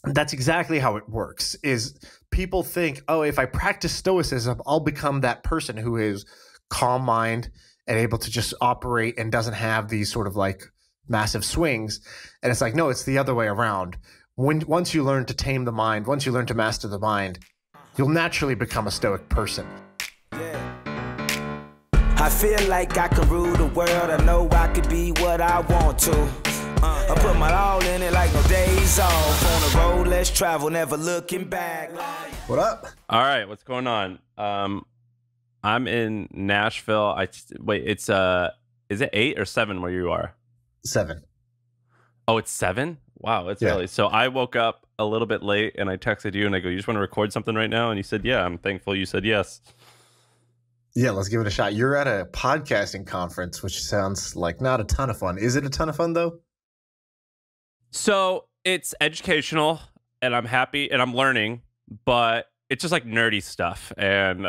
that's exactly how it works. Is people think, oh, if I practice stoicism, I'll become that person who is calm mind and able to just operate and doesn't have these sort of like massive swings. And it's like, no, it's the other way around. Once you learn to tame the mind, once you learn to master the mind, you'll naturally become a stoic person. I feel like I can rule the world. I know I could be what I want to. I put my all in it like no days off. On the road, let's travel, never looking back. What up? All right, what's going on? I'm in Nashville. Wait, it's is it 8 or 7 where you are? 7. Oh, it's 7? Wow, it's early. So I woke up a little bit late and I texted you and I go, you just want to record something right now? And you said, yeah. I'm thankful you said yes. Yeah, let's give it a shot. You're at a podcasting conference, which sounds like not a ton of fun. Is it a ton of fun though? So it's educational and I'm happy and I'm learning, but it's just like nerdy stuff. And,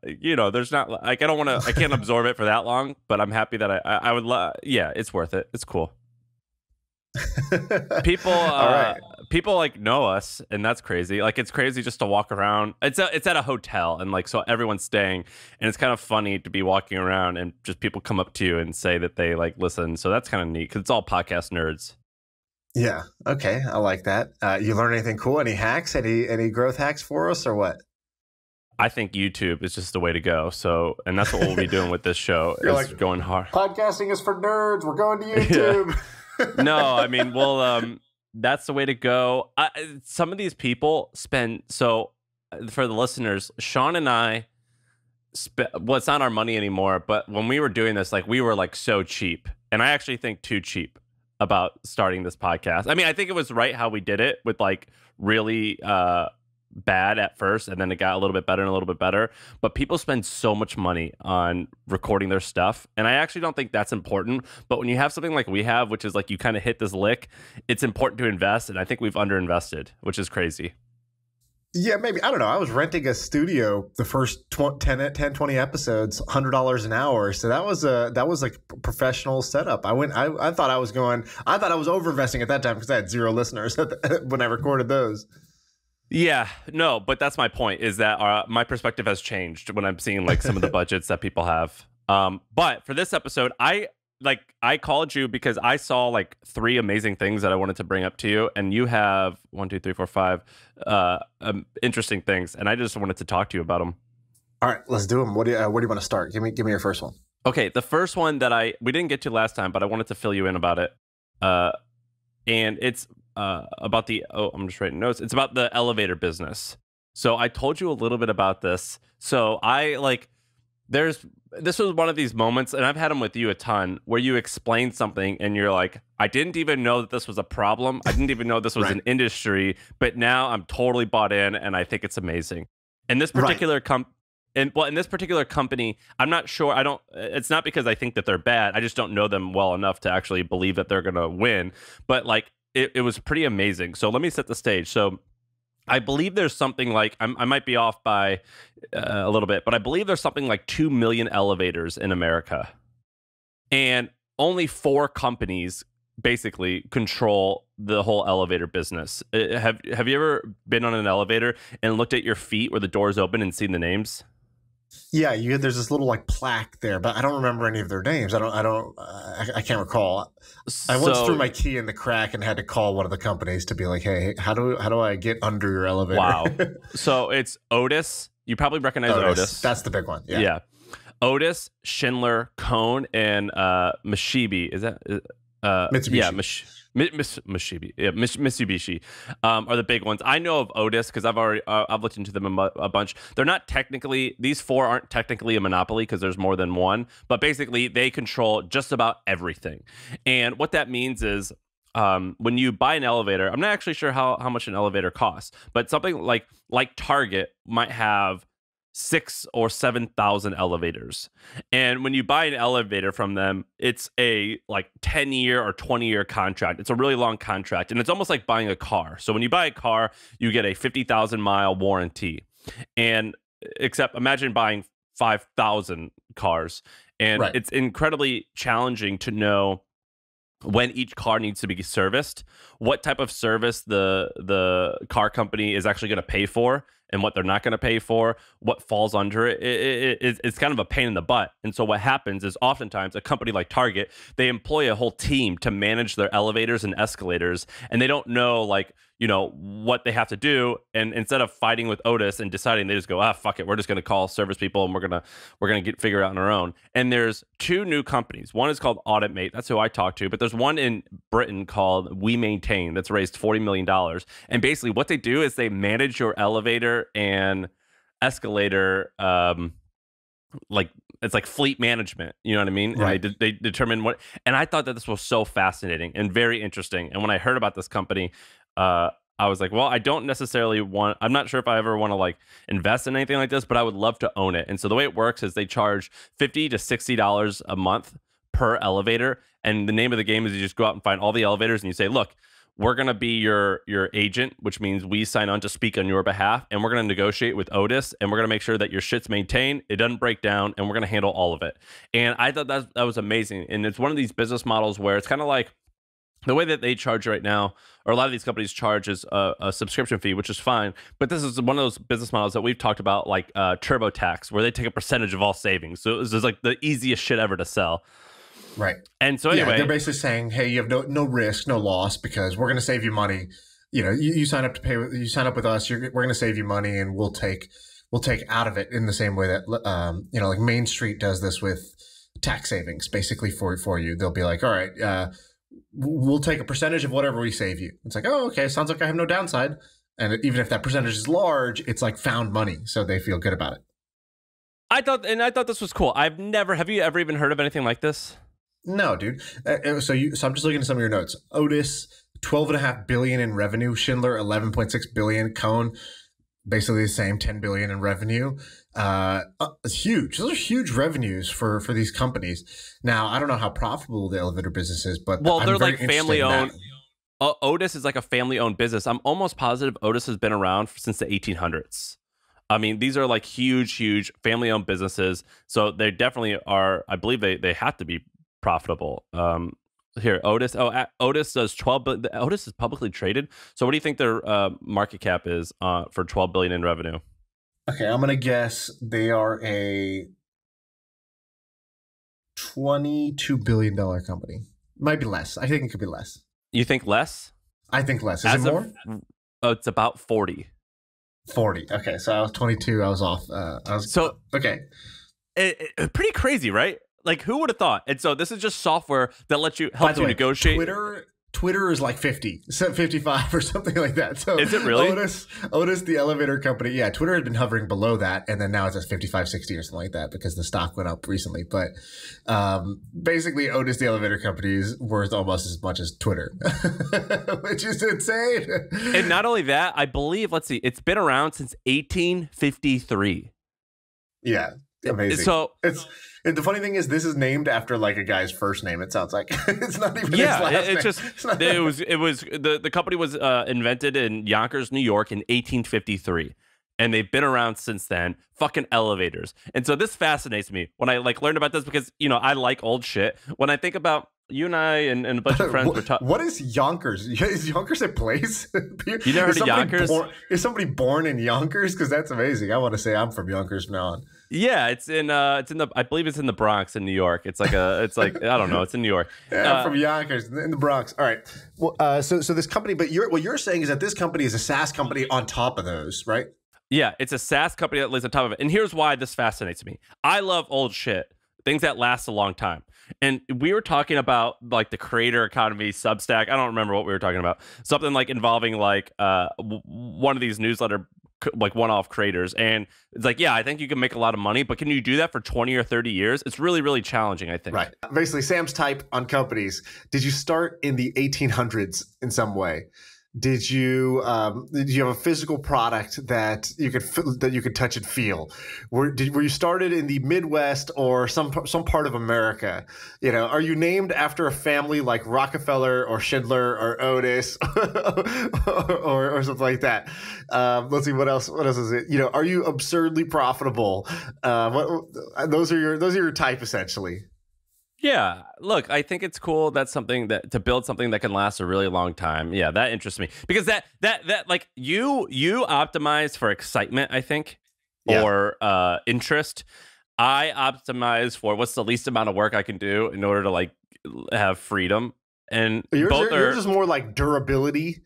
you know, there's not like, I can't absorb it for that long, but I'm happy that I would, yeah, it's worth it. It's cool. People, people like know us, and that's crazy. Like, it's crazy just to walk around. It's at a hotel, and like, so everyone's staying, and it's kind of funny to be walking around and just people come up to you and say that they like listen. So that's kind of neat because it's all podcast nerds. Yeah. Okay. I like that. You learn anything cool? Any hacks? Any growth hacks for us or what? I think YouTube is just the way to go. So, and that's what we'll be doing with this show. You're is like, going hard. Podcasting is for nerds. We're going to YouTube. Yeah. No, I mean, well, that's the way to go. Some of these people spend, so for the listeners, Shaan and I, well, it's not our money anymore, but when we were doing this, like we were like so cheap. And I actually think too cheap about starting this podcast. I mean, I think it was right how we did it with like really bad at first, and then it got a little bit better and a little bit better. But people spend so much money on recording their stuff, and I actually don't think that's important. But when you have something like we have, which is like you kind of hit this lick, it's important to invest, and I think we've underinvested, which is crazy. Yeah, maybe. I don't know. I was renting a studio the first 10, 20 episodes, $100 an hour. So that was like a professional setup. I thought I was over-investing at that time because I had 0 listeners when I recorded those. Yeah, no, but that's my point, is that my perspective has changed when I'm seeing like some of the budgets that people have. But for this episode, I called you because I saw like 3 amazing things that I wanted to bring up to you, and you have 1, 2, 3, 4, 5 interesting things, and I just wanted to talk to you about them. All right, let's do them. Where do you want to start? Give me your first one. Okay, the first one that we didn't get to last time, but I wanted to fill you in about it, and it's about I'm just writing notes. It's about the elevator business. So I told you a little bit about this. So this was one of these moments, and I've had them with you a ton, where you explain something and you're like, I didn't even know that this was a problem. I didn't even know this was right. an industry, but now I'm totally bought in and I think it's amazing. And this particular in this particular company, I'm not sure. It's not because I think that they're bad. I just don't know them well enough to actually believe that they're going to win. But like, it was pretty amazing. So let me set the stage. So I believe there's something like, I might be off by a little bit, but I believe there's something like 2 million elevators in America. And only 4 companies basically control the whole elevator business. Have you ever been on an elevator and looked at your feet where the doors open and seen the names? Yeah, there's this little like plaque there, but I don't remember any of their names. I can't recall. I once threw my key in the crack and had to call one of the companies to be like, "Hey, how do I get under your elevator?" Wow. So it's Otis. You probably recognize Otis. That's the big one. Yeah. Yeah. Otis, Schindler, Cone, and Mitsubishi. Is that Mitsubishi? Yeah, Mitsubishi. Yeah, Mitsubishi are the big ones. I know of Otis because I've looked into them a bunch. They're not technically, these 4 aren't technically a monopoly because there's more than one, but basically they control just about everything. And what that means is when you buy an elevator, I'm not actually sure how much an elevator costs, but something like Target might have 6,000 or 7,000 elevators. And when you buy an elevator from them, it's a like 10-year or 20-year contract. It's a really long contract. And it's almost like buying a car. So when you buy a car, you get a 50,000-mile warranty. And except imagine buying 5,000 cars. And It's incredibly challenging to know when each car needs to be serviced, what type of service the car company is actually going to pay for and what they're not going to pay for, what falls under it. It's kind of a pain in the butt. And so what happens is oftentimes a company like Target, they employ a whole team to manage their elevators and escalators, and they don't know, like, you know, what they have to do. And instead of fighting with Otis and deciding, they just go, fuck it, we're just going to call service people and we're going to figure it out on our own. And there's two new companies. One is called AuditMate. That's who I talked to. But there's one in Britain called We Maintain that's raised $40 million. And basically what they do is they manage your elevator and escalator, like it's like fleet management, you know what I mean? Right. And they determine what, and I thought that this was so fascinating and very interesting. And when I heard about this company, I was like, well, I don't necessarily want, I'm not sure if I ever want to like invest in anything like this, but I would love to own it. And so the way it works is they charge $50 to $60 a month per elevator. And the name of the game is you just go out and find all the elevators and you say, look, we're going to be your agent, which means we sign on to speak on your behalf, and we're going to negotiate with Otis, and we're going to make sure that your shit's maintained, it doesn't break down, and we're going to handle all of it. And I thought that was amazing. And it's one of these business models where it's kind of like the way that they charge right now, or a lot of these companies charge is a subscription fee, which is fine. But this is one of those business models that we've talked about, like TurboTax, where they take a percentage of all savings. So this is like the easiest shit ever to sell. Right. And so anyway, they're basically saying, hey, you have no risk, no loss, because we're going to save you money. You know, you sign up to pay, you sign up with us, we're going to save you money, and we'll take out of it in the same way that, you know, like Main Street does this with tax savings, basically for you. They'll be like, all right, we'll take a percentage of whatever we save you. It's like, oh, okay, sounds like I have no downside. And even if that percentage is large, it's like found money, so they feel good about it. I thought this was cool. Have you ever even heard of anything like this? No, dude. So I'm just looking at some of your notes. Otis, $12.5 billion in revenue. Schindler, $11.6 billion. Cone, basically the same, $10 billion in revenue. It's huge. Those are huge revenues for these companies. Now, I don't know how profitable the elevator business is, but they're like family owned. Otis is like a family owned business. I'm almost positive Otis has been around since the 1800s. I mean, these are like huge family owned businesses. So they definitely are. I believe they have to be profitable. Here, Otis. Otis does 12 billion. Otis is publicly traded. So what do you think their market cap is for 12 billion in revenue? Okay, I'm gonna guess they are a $22 billion company. Might be less. I think it could be less. You think less? I think less. Is it more? It's about 40. 40. Okay, so I was 22. I was off. Okay. Pretty crazy, right? Like, who would have thought? And so this is just software that lets you help you negotiate. Twitter is like 55 or something like that. So is it really? Otis, the elevator company. Yeah, Twitter had been hovering below that, and then now it's at 55, 60 or something like that because the stock went up recently. But basically, Otis, the elevator company, is worth almost as much as Twitter, which is insane. And not only that, I believe, let's see, it's been around since 1853. Yeah, amazing. So the funny thing is, this is named after like a guy's first name. It sounds like it's not even his last name. The company was invented in Yonkers, New York, in 1853, and they've been around since then. Fucking elevators, and so this fascinates me when I like learned about this because I like old shit. When I think about you and I and a bunch of friends were talking. What is Yonkers? Is Yonkers a place? You never heard of Yonkers? Is somebody born in Yonkers? Because that's amazing. I want to say I'm from Yonkers from now on. Yeah, it's in the I believe it's in the Bronx in New York. It's like I don't know, it's in New York. Yeah, I'm from Yonkers in the Bronx. All right. Well, so this company, but what you're saying is that this company is a SaaS company on top of those, right? Yeah, it's a SaaS company that lives on top of it. And here's why this fascinates me. I love old shit, things that last a long time. And we were talking about like the creator economy, Substack. I don't remember what we were talking about. Something like involving like one of these newsletter like one-off creators, and it's like, yeah, I think you can make a lot of money, but can you do that for 20 or 30 years? It's really, really challenging, I think. Right. Basically, Sam's type on companies. Did you start in the 1800s in some way? Did you have a physical product that you could touch and feel? Were you started in the Midwest or some part of America? Are you named after a family like Rockefeller or Schindler or Otis or something like that? Let's see, what else is it? Are you absurdly profitable? Those are your type essentially. Yeah, look, I think it's cool. That's something that to build something that can last a really long time. Yeah, that interests me because that like you optimize for excitement, I think, Yeah. or interest. I optimize for what's the least amount of work I can do in order to like have freedom, and Yours is more like durability.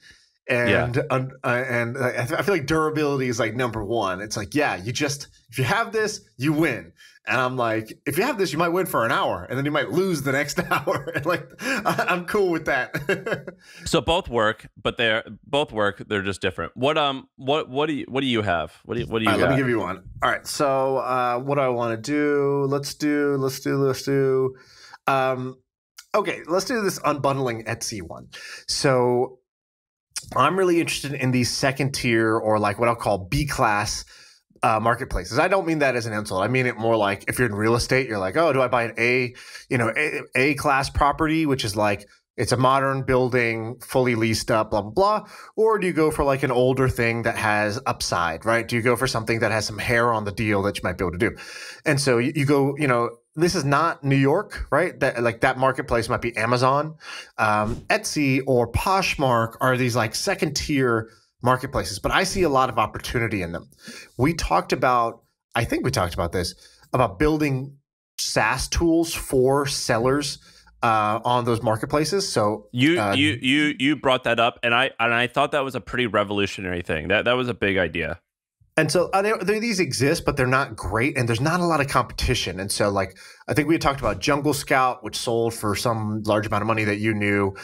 And I feel like durability is like number one. It's like, yeah, if you have this, you win. And I'm like, if you have this, you might win for an hour, and then you might lose the next hour. And like, I'm cool with that. So both work, but they're just different. What do you have? What do you got? Let me give you one. All right. So what do I want to do? Let's do. Okay, let's do this unbundling Etsy one. So I'm really interested in these second tier, or like what I'll call B class marketplaces. I don't mean that as an insult. I mean it more like if you're in real estate, you're like, oh, do I buy an A class property, which is like it's a modern building, fully leased up, blah, blah, blah. Or do you go for like an older thing that has upside, right? Do you go for something that has some hair on the deal that you might be able to do? And so you go, this is not New York, right? That marketplace might be Amazon. Etsy or Poshmark are these like second tier marketplaces, but I see a lot of opportunity in them. I think we talked about this, about building SaaS tools for sellers on those marketplaces. So you brought that up, and I thought that was a pretty revolutionary thing. That was a big idea. And so these exist, but they're not great, and there's not a lot of competition. And so, like, I think we had talked about Jungle Scout, which sold for some large amount of money that you knew.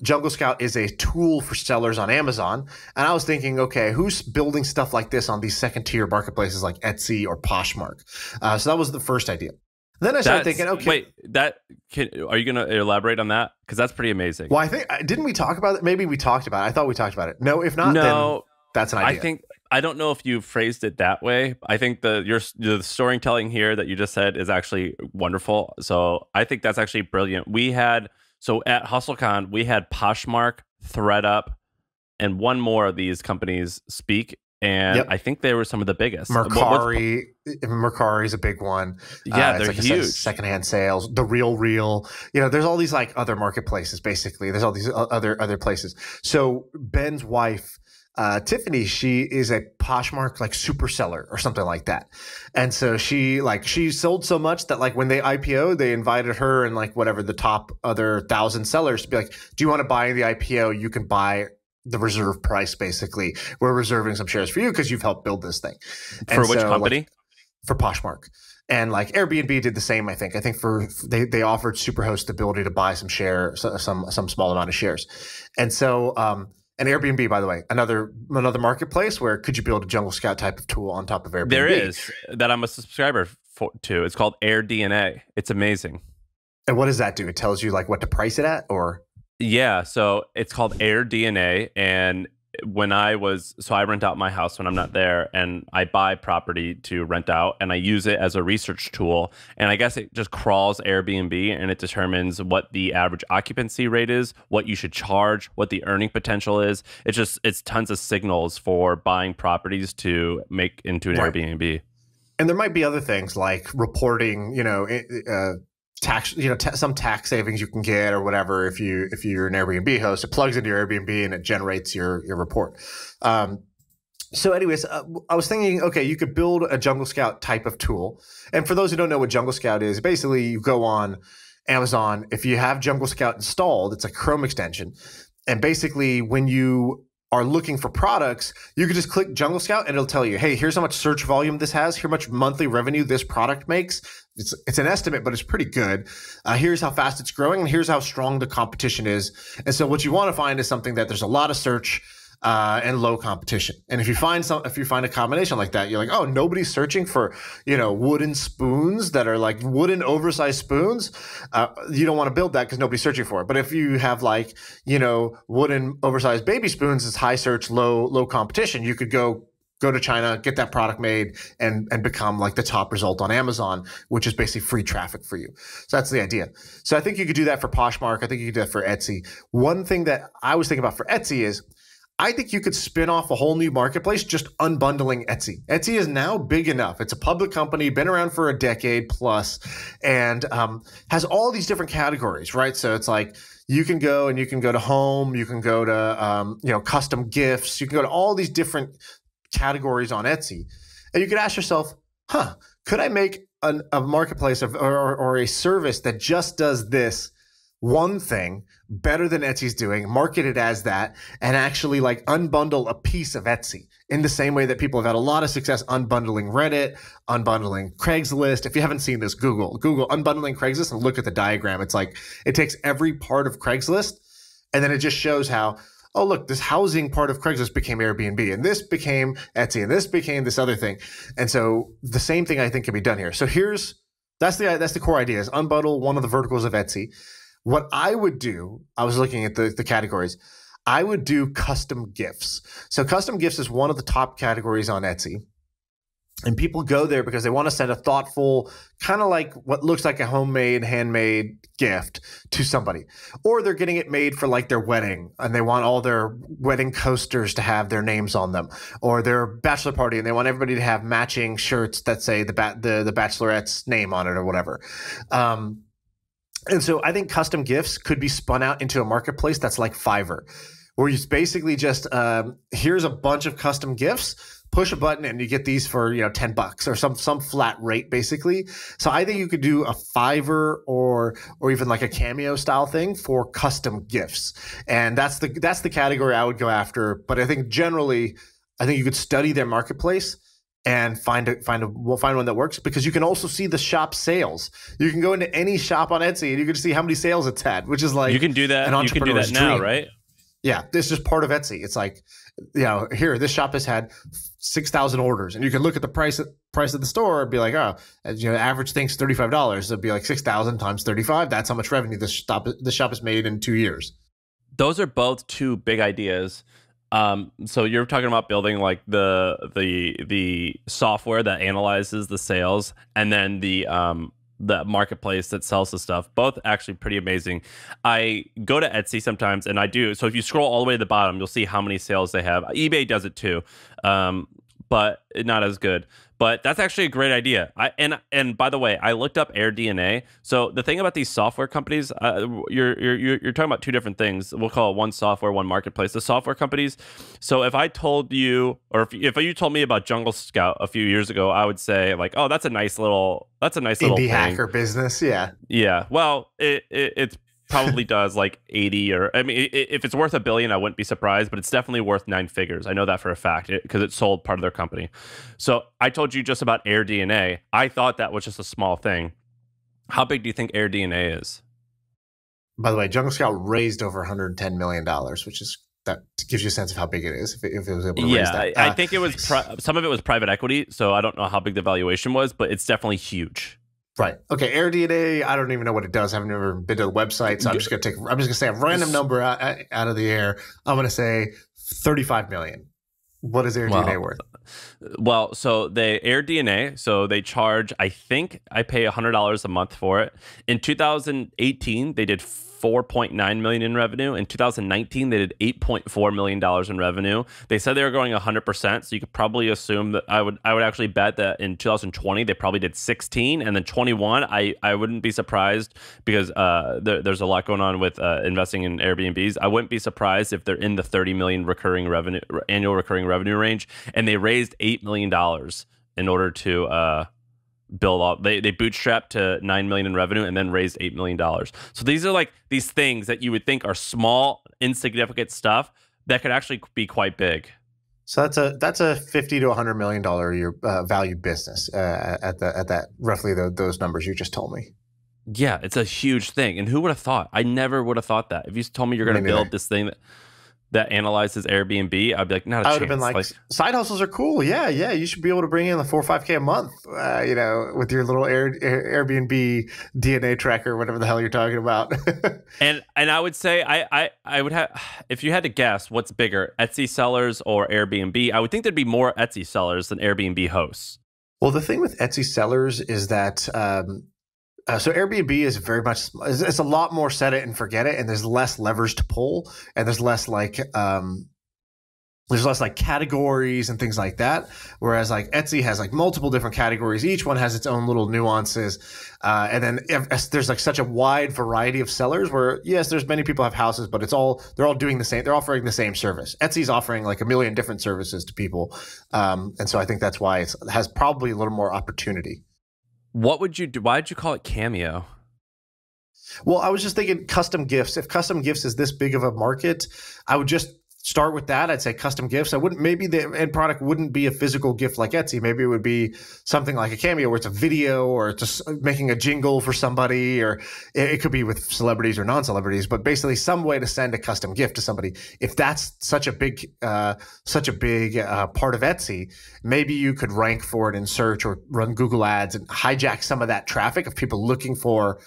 Jungle Scout is a tool for sellers on Amazon. And I was thinking, okay, who's building stuff like this on these second-tier marketplaces like Etsy or Poshmark? So that was the first idea. Then I started thinking, okay. Wait, are you going to elaborate on that? Because that's pretty amazing. Well, didn't we talk about it? Maybe we talked about it. I thought we talked about it. No, if not, then that's an idea. I don't know if you phrased it that way. I think the storytelling here that you just said is actually wonderful. So I think that's actually brilliant. At HustleCon, we had Poshmark, ThreadUp, and one more of these companies speak. And I think they were some of the biggest. Mercari is a big one. Yeah, they're huge. Secondhand sales, the Real. There's all these like other marketplaces. Basically, there's all these other places. So Ben's wife, Tiffany, she is a Poshmark like super seller or something like that. And so she sold so much that like when they IPO, they invited her and like whatever the top other 1,000 sellers to be like, do you want to buy the IPO? You can buy the reserve price. Basically, we're reserving some shares for you because you've helped build this thing. For which company? For Poshmark. And like Airbnb did the same, I think. I think they offered Superhost the ability to buy some small amount of shares. And so and Airbnb, by the way, another marketplace where could you build a Jungle Scout type of tool on top of Airbnb? There is, that I'm a subscriber to. It's called AirDNA. It's amazing. And what does that do? It tells you like what to price it at, or? Yeah, so it's called AirDNA, and I rent out my house when I'm not there, and I buy property to rent out, and I use it as a research tool. And I guess it just crawls Airbnb, and it determines what the average occupancy rate is, what you should charge, what the earning potential is. It's tons of signals for buying properties to make into an Airbnb. And there might be other things like reporting, tax, some tax savings you can get or whatever if you're an Airbnb host. It plugs into your Airbnb and it generates your report. So anyways, I was thinking, okay, you could build a Jungle Scout type of tool. And for those who don't know what Jungle Scout is, basically you go on Amazon. If you have Jungle Scout installed, it's a Chrome extension. And basically when you are looking for products, you can just click Jungle Scout and it'll tell you, hey, here's how much search volume this has. Here's how much monthly revenue this product makes. It's an estimate, but it's pretty good. Here's how fast it's growing, and here's how strong the competition is. And so what you want to find is something that there's a lot of search and low competition. And if you find a combination like that, you're like, oh, nobody's searching for, wooden spoons that are like wooden oversized spoons. You don't want to build that because nobody's searching for it. But if you have like, wooden oversized baby spoons, it's high search, low competition. You could go to China, get that product made, and become like the top result on Amazon, which is basically free traffic for you. So that's the idea. So I think you could do that for Poshmark. I think you could do that for Etsy. One thing that I was thinking about for Etsy is, I think you could spin off a whole new marketplace just unbundling Etsy. Etsy is now big enough. It's a public company, been around for a decade plus, and has all these different categories, right? So it's like you can go to home, you can go to custom gifts, you can go to all these different categories on Etsy, and you could ask yourself, could I make a marketplace or a service that just does this one thing better than Etsy's doing, market it as that, and actually like unbundle a piece of Etsy in the same way that people have had a lot of success unbundling Reddit, unbundling Craigslist. If you haven't seen this, Google unbundling Craigslist and look at the diagram. It's like it takes every part of Craigslist and then it just shows how, oh, look, this housing part of Craigslist became Airbnb and this became Etsy and this became this other thing. And so the same thing I think can be done here. So that's the core idea, is unbundle one of the verticals of Etsy. What I would do, I was looking at the categories, I would do custom gifts. So custom gifts is one of the top categories on Etsy. And people go there because they want to send a thoughtful, kind of like what looks like a homemade, handmade gift to somebody. Or they're getting it made for like their wedding and they want all their wedding coasters to have their names on them. Or their bachelor party and they want everybody to have matching shirts that say the bachelorette's name on it or whatever. And so I think custom gifts could be spun out into a marketplace that's like Fiverr, where you basically just here's a bunch of custom gifts, push a button and you get these for $10 or some flat rate basically. So I think you could do a Fiverr or even like a Cameo style thing for custom gifts, and that's the category I would go after. But I think generally, I think you could study their marketplace and find one that works, because you can also see the shop sales. You can go into any shop on Etsy and you can see how many sales it's had, which is like you can do that. An entrepreneur's you can do that now, dream. right? Yeah, this is part of Etsy. It's like, here, this shop has had 6,000 orders, and you can look at the price of the store and be like, oh, average thing's $35. It'd be like 6,000 times 35. That's how much revenue this shop has made in 2 years. Those are both two big ideas. So you're talking about building like the software that analyzes the sales, and then the marketplace that sells the stuff. Both actually pretty amazing. I go to Etsy sometimes, and I do. So if you scroll all the way to the bottom, you'll see how many sales they have. eBay does it too, but not as good. But that's actually a great idea. And by the way, I looked up AirDNA. So the thing about these software companies, you're talking about two different things. We'll call it one software, one marketplace. The software companies. So if I told you, or if you told me about Jungle Scout a few years ago, I would say like, oh, that's a nice little indie hacker business. Yeah. Yeah. Well, it's probably does like 80, or I mean, if it's worth $1 billion, I wouldn't be surprised, but it's definitely worth 9 figures. I know that for a fact because it sold part of their company. So I told you just about AirDNA. I thought that was just a small thing. How big do you think AirDNA is? By the way, Jungle Scout raised over $110 million, which is, that gives you a sense of how big it is if it was able to raise that. I think it was some of it was private equity, so I don't know how big the valuation was, but it's definitely huge. Right. Okay. AirDNA, I don't even know what it does. I've never been to the website, so I'm just gonna say a random number out of the air. I'm gonna say 35 million. What is AirDNA worth? Well, so they AirDNA, so they charge, I think I pay $100 a month for it. In 2018, they did 4.9 million in revenue. In 2019, they did $8.4 million in revenue. They said they were growing 100%, so you could probably assume that I would actually bet that in 2020 they probably did 16, and then 21 I wouldn't be surprised, because there's a lot going on with investing in Airbnbs. I wouldn't be surprised if they're in the 30 million annual recurring revenue range, and they raised $8 million in order to build up. They bootstrapped to 9 million in revenue and then raised $8 million. So these are like these things that you would think are small, insignificant stuff that could actually be quite big. So that's a $50 to $100 million a year value business at that roughly those numbers you just told me. Yeah, it's a huge thing. And who would have thought? I never would have thought that. If you told me you're going to build this thing that analyzes Airbnb, I'd be like, not a chance. I would have been like, side hustles are cool. Yeah, you should be able to bring in the 4 or 5K a month, with your little Airbnb DNA tracker, whatever the hell you're talking about. and I would say I would have, if you had to guess what's bigger, Etsy sellers or Airbnb, I would think there'd be more Etsy sellers than Airbnb hosts. Well, the thing with Etsy sellers is that so Airbnb is very much, it's a lot more set it and forget it, and there's less levers to pull, and there's less like there's less like categories and things like that. Whereas like Etsy has like multiple different categories. Each one has its own little nuances. And then there's like such a wide variety of sellers where, yes, there's many people have houses, but they're all doing the same. They're offering the same service. Etsy's offering like a million different services to people. And so I think that's why it has probably a little more opportunity. What would you do? Why did you call it Cameo? Well, I was just thinking custom gifts. If custom gifts is this big of a market, I would just start with that. I'd say custom gifts. Maybe the end product wouldn't be a physical gift like Etsy. Maybe it would be something like a Cameo where it's a video or just making a jingle for somebody, or it could be with celebrities or non-celebrities, but basically some way to send a custom gift to somebody. If that's such a big part of Etsy, maybe you could rank for it in search or run Google ads and hijack some of that traffic of people looking for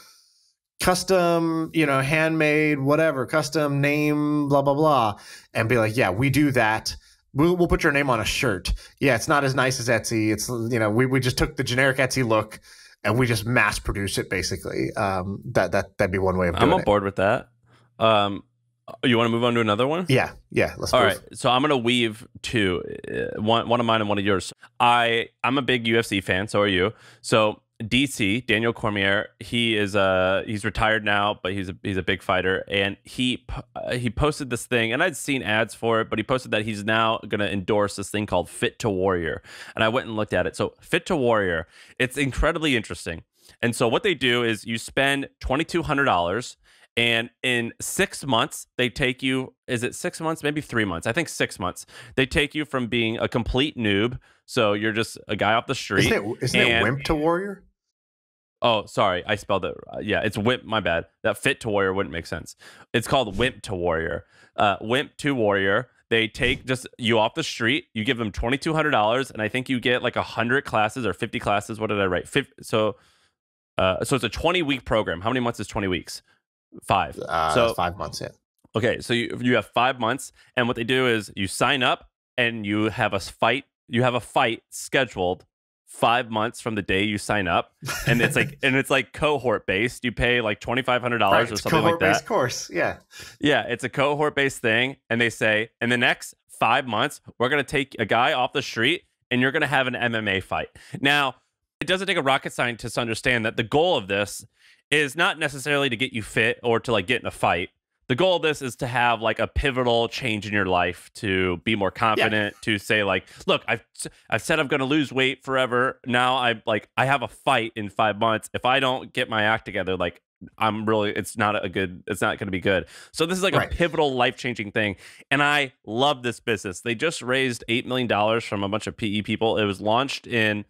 custom, handmade, whatever, custom name, blah, blah, blah, and be like, yeah, we do that. We'll put your name on a shirt. Yeah, it's not as nice as Etsy. It's, we just took the generic Etsy look and we just mass produce it basically. That'd be one way of doing it. I'm on board with that. You want to move on to another one? Yeah. Let's All move. right. So I'm going to weave two, one of mine and one of yours. I'm a big UFC fan. So are you. So DC, Daniel Cormier, he's retired now, but he's a big fighter, and he posted this thing, and I'd seen ads for it, but he posted that he's now going to endorse this thing called Fit to Warrior, and I went and looked at it. So Fit to Warrior, it's incredibly interesting, and so what they do is you spend $2,200, and in 6 months they take you. Is it 6 months? Maybe 3 months. I think 6 months. They take you from being a complete noob, so you're just a guy off the street. Isn't it Wimp to Warrior? Oh, sorry, I spelled it. Yeah, it's Wimp. My bad. That Fit to Warrior wouldn't make sense. It's called Wimp to Warrior. Wimp to Warrior. They take just you off the street. You give them $2,200, and I think you get like 100 classes or 50 classes. What did I write? So it's a 20-week program. How many months is 20 weeks? 5. So 5 months. Yeah. Okay, so you have 5 months, and what they do is you sign up, and you have a fight. You have a fight scheduled 5 months from the day you sign up, and it's like cohort based. You pay like $2,500 or something like that. Cohort-based course, yeah. Yeah, it's a cohort based thing, and they say in the next 5 months we're gonna take a guy off the street, and you're gonna have an MMA fight. Now, it doesn't take a rocket scientist to understand that the goal of this is not necessarily to get you fit or to like get in a fight. The goal of this is to have like a pivotal change in your life, to be more confident, to say like, look, I've said I'm going to lose weight forever. Now I have a fight in 5 months. If I don't get my act together, like it's not going to be good. So this is like a pivotal life-changing thing. And I love this business. They just raised $8 million from a bunch of PE people. It was launched in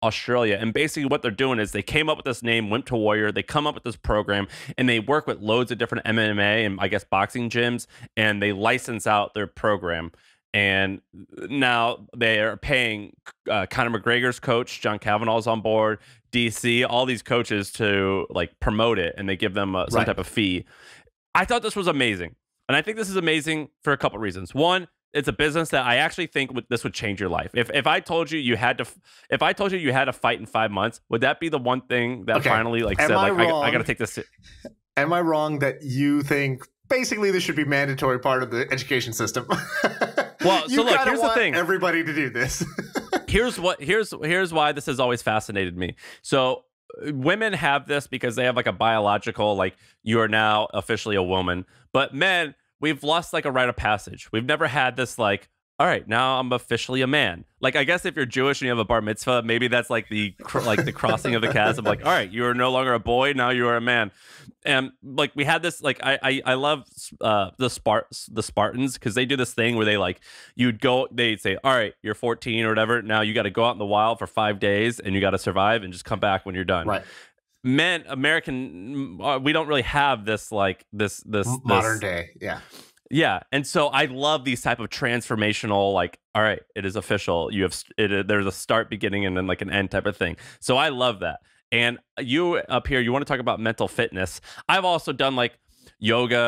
Australia, and basically what they're doing is they came up with this name, Wimp to Warrior. They come up with this program, and they work with loads of different MMA and I guess boxing gyms, and they license out their program. And now they are paying Conor McGregor's coach, John Kavanagh's on board, DC, all these coaches to like promote it, and they give them some type of fee. I thought this was amazing, and I think this is amazing for a couple reasons. One, it's a business that I actually think this would change your life. If I told you you had to fight in 5 months, would that be the one thing that finally like said like I got to take this? Am I wrong that you think basically this should be mandatory part of the education system? Well, so look, here's the thing. Everybody to do this. Here's why this has always fascinated me. So women have this because they have like a biological, like you are now officially a woman, but men, we've lost like a rite of passage. We've never had this like, all right, now I'm officially a man. Like, I guess if you're Jewish and you have a bar mitzvah, maybe that's like the crossing of the chasm. Like, all right, you are no longer a boy, now you are a man. And like we had this, like I love the Spartans because they do this thing where they'd say, all right, you're 14 or whatever. Now you got to go out in the wild for 5 days and you got to survive and just come back when you're done. Right. Men, American, we don't really have this like this modern day. Yeah. Yeah, and so I love these type of transformational, like, all right, it is official. There's a start, beginning, and then like an end type of thing. So I love that. And you up here, you want to talk about mental fitness. I've also done like meditation.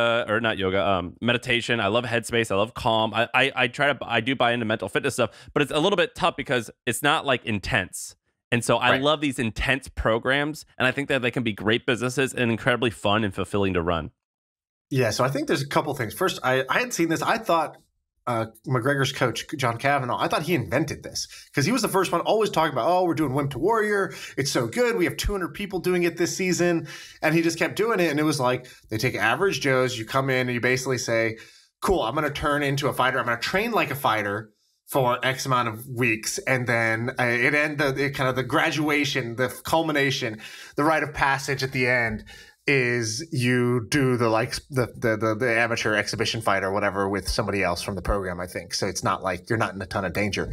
I love Headspace. I love Calm. I do buy into mental fitness stuff, but it's a little bit tough because it's not like intense. And so I love these intense programs, and I think that they can be great businesses and incredibly fun and fulfilling to run. Yeah, so I think there's a couple things. First, I hadn't seen this. I thought McGregor's coach, John Kavanaugh, I thought he invented this because he was the first one always talking about, oh, we're doing Wimp to Warrior. It's so good. We have 200 people doing it this season. And he just kept doing it. And it was like they take average Joes. You come in and you basically say, cool, I'm going to turn into a fighter. I'm going to train like a fighter for X amount of weeks. And then the graduation, the culmination, the rite of passage at the end is you do the amateur exhibition fight or whatever with somebody else from the program, I think. So it's not like you're not in a ton of danger.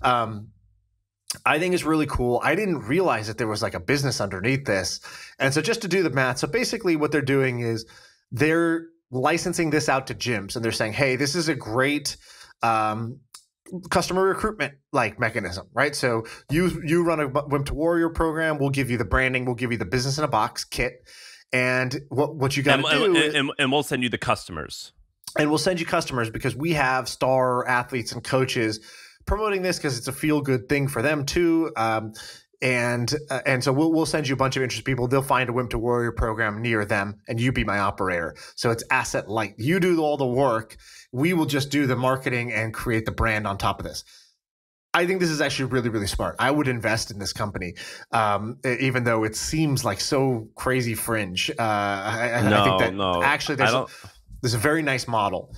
I think it's really cool. I didn't realize that there was like a business underneath this. And so just to do the math, so basically what they're doing is they're licensing this out to gyms and they're saying, hey, this is a great customer recruitment like mechanism, right? So you run a Wimp to Warrior program. We'll give you the branding. We'll give you the business in a box kit. And what you got to do and we'll send you the customers. And we'll send you customers because we have star athletes and coaches promoting this because it's a feel-good thing for them too. And so we'll send you a bunch of interested people. They'll find a Wimp to Warrior program near them, and you be my operator. So it's asset light. You do all the work. We will just do the marketing and create the brand on top of this. I think this is actually really, really smart. I would invest in this company, even though it seems like so crazy fringe. I think that actually there's a very nice model.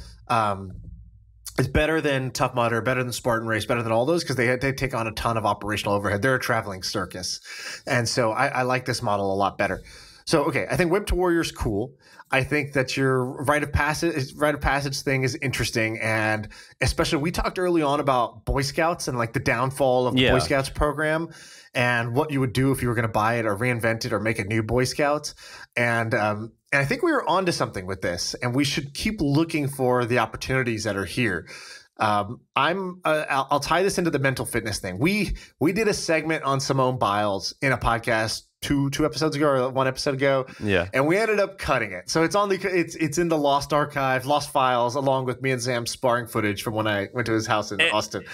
It's better than Tough Mudder, better than Spartan Race, better than all those because they take on a ton of operational overhead. They're a traveling circus. And so I like this model a lot better. So, okay, I think Wimp to Warrior is cool. I think that your rite of passage thing is interesting. And especially we talked early on about Boy Scouts and like the downfall of the Boy Scouts program and what you would do if you were going to buy it or reinvent it or make a new Boy Scouts. And I think we were onto something with this, and we should keep looking for the opportunities that are here. I'll tie this into the mental fitness thing. We did a segment on Simone Biles in a podcast two episodes ago or one episode ago. Yeah. And we ended up cutting it. So it's in the lost files, along with me and Sam's sparring footage from when I went to his house in Austin.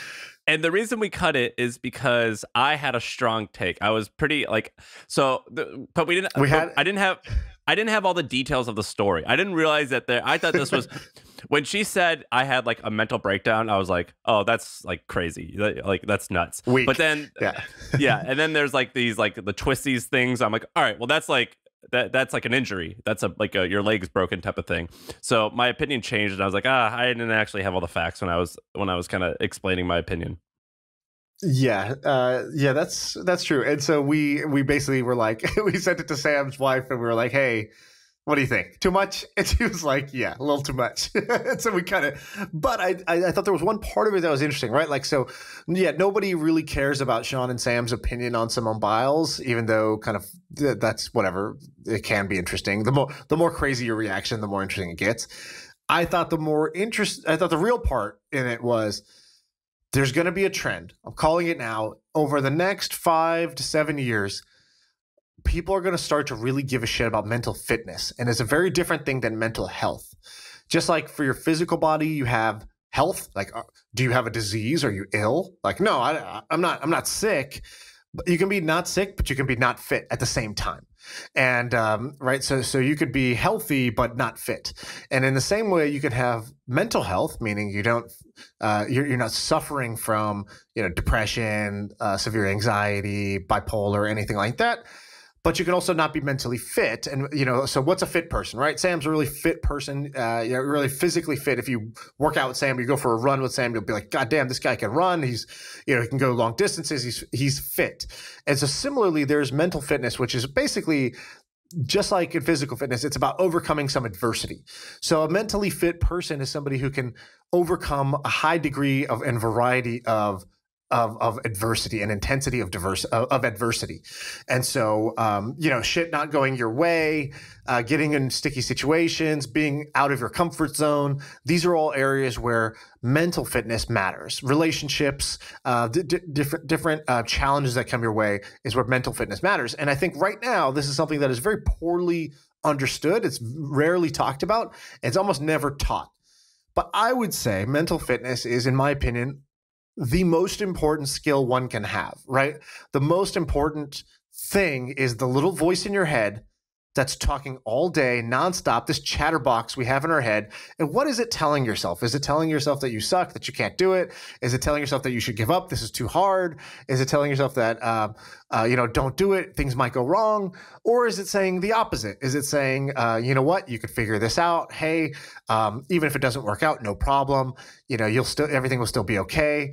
And the reason we cut it is because I had a strong take. I was pretty but we didn't. I didn't have all the details of the story. I didn't realize that I thought this was when she said I had like a mental breakdown. I was like, oh, that's like crazy. Like that's nuts. Weak. But then, yeah. And then there's like these like the twisties things. I'm like, all right, well that's like that's like an injury. That's your leg's broken type of thing. So my opinion changed, and I was like, I didn't actually have all the facts when I was kind of explaining my opinion. Yeah, that's true. And so we basically were like, we sent it to Sam's wife, and we were like, hey, what do you think? Too much? And she was like, yeah, a little too much. And so we kind of, but I thought there was one part of it that was interesting, right? Like, so yeah, nobody really cares about Shaan and Sam's opinion on Simone Biles, even though kind of that's whatever. It can be interesting. The more crazy your reaction, the more interesting it gets. I thought the real part in it was there's going to be a trend. I'm calling it now. Over the next 5 to 7 years, people are going to start to really give a shit about mental fitness. And it's a very different thing than mental health. Just like for your physical body, you have health. Like, do you have a disease? Are you ill? Like, no, I'm not sick. But you can be not sick, but you can be not fit at the same time. And right, so you could be healthy but not fit. And in the same way, you could have mental health, meaning you don't, you're not suffering from depression, severe anxiety, bipolar, anything like that. But you can also not be mentally fit. And, so what's a fit person, right? Sam's a really fit person, really physically fit. If you work out with Sam, you go for a run with Sam, you'll be like, God damn, this guy can run. He's, he can go long distances. He's fit. And so similarly, there's mental fitness, which is basically just like in physical fitness, it's about overcoming some adversity. So a mentally fit person is somebody who can overcome a high degree of and variety of adversity and intensity of adversity. And so, shit not going your way, getting in sticky situations, being out of your comfort zone. These are all areas where mental fitness matters. Relationships, different challenges that come your way is where mental fitness matters. And I think right now, this is something that is very poorly understood. It's rarely talked about. It's almost never taught. But I would say mental fitness is, in my opinion, the most important skill one can have, right? The most important thing is the little voice in your head that's talking all day, nonstop, this chatterbox we have in our head. And what is it telling yourself? Is it telling yourself that you suck, that you can't do it? Is it telling yourself that you should give up? This is too hard. Is it telling yourself that, don't do it, things might go wrong? Or is it saying the opposite? Is it saying, you know what, you could figure this out. Hey, even if it doesn't work out, no problem. Everything will still be okay.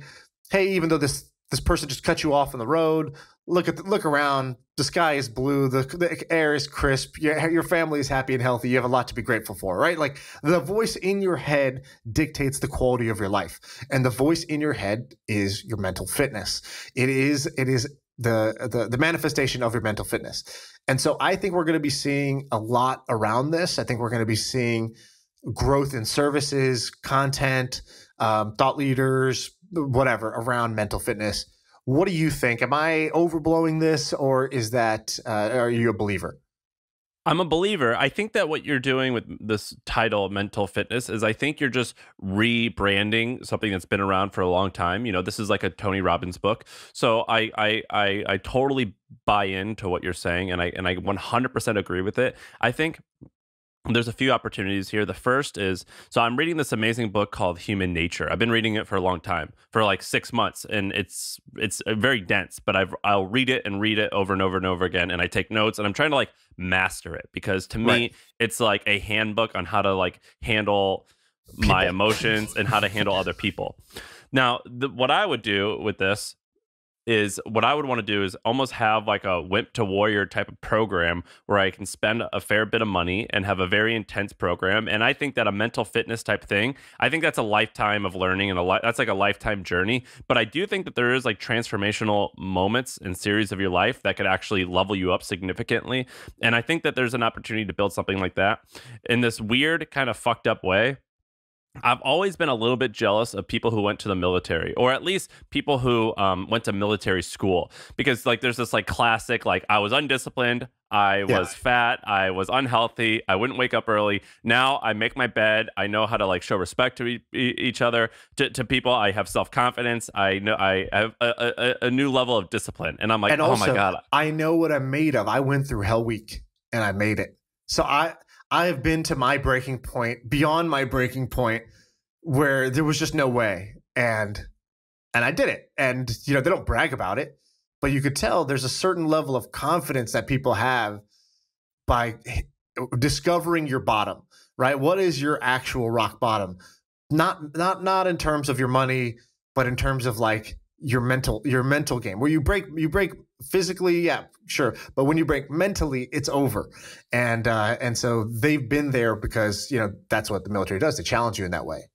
Hey, even though this person just cut you off on the road, look around. The sky is blue. The air is crisp. Your family is happy and healthy. You have a lot to be grateful for, right? Like the voice in your head dictates the quality of your life, and the voice in your head is your mental fitness. It is the manifestation of your mental fitness. And so I think we're going to be seeing a lot around this. I think we're going to be seeing growth in services, content, thought leaders, whatever around mental fitness. What do you think? Am I overblowing this, or is that are you a believer? I'm a believer. I think that what you're doing with this title, mental fitness, is I think you're just rebranding something that's been around for a long time. This is like a Tony Robbins book. So I totally buy into what you're saying, and I 100% agree with it. I think there's a few opportunities here. The first is, so I'm reading this amazing book called Human Nature. I've been reading it for a long time, for like 6 months, and it's very dense, but I'll read it over and over and over again, and I take notes, and I'm trying to like master it, because to me, it's like a handbook on how to like handle my emotions and how to handle other people. Now, what I would do with this is, what I would want to do is almost have like a wimp to warrior type of program where I can spend a fair bit of money and have a very intense program. And I think that a mental fitness type thing, I think that's a lifetime of learning, and that's like a lifetime journey. But I do think that there is like transformational moments and series of your life that could actually level you up significantly. And I think that there's an opportunity to build something like that in this weird kind of fucked up way. I've always been a little bit jealous of people who went to the military, or at least people who went to military school, because like there's this like classic, like I was undisciplined, I was fat, I was unhealthy, I wouldn't wake up early. Now I make my bed. I know how to like show respect to each other, to people. I have self-confidence. I know I have a new level of discipline, and I'm like, and also, oh my God, I know what I'm made of. I went through Hell Week and I made it. So I have been to my breaking point, beyond my breaking point, where there was just no way. And I did it. And, they don't brag about it, but you could tell there's a certain level of confidence that people have by discovering your bottom, right? What is your actual rock bottom? Not in terms of your money, but in terms of like your mental game, where you break physically, yeah, sure, but when you break mentally, it's over. And so they've been there because that's what the military does. They challenge you in that way.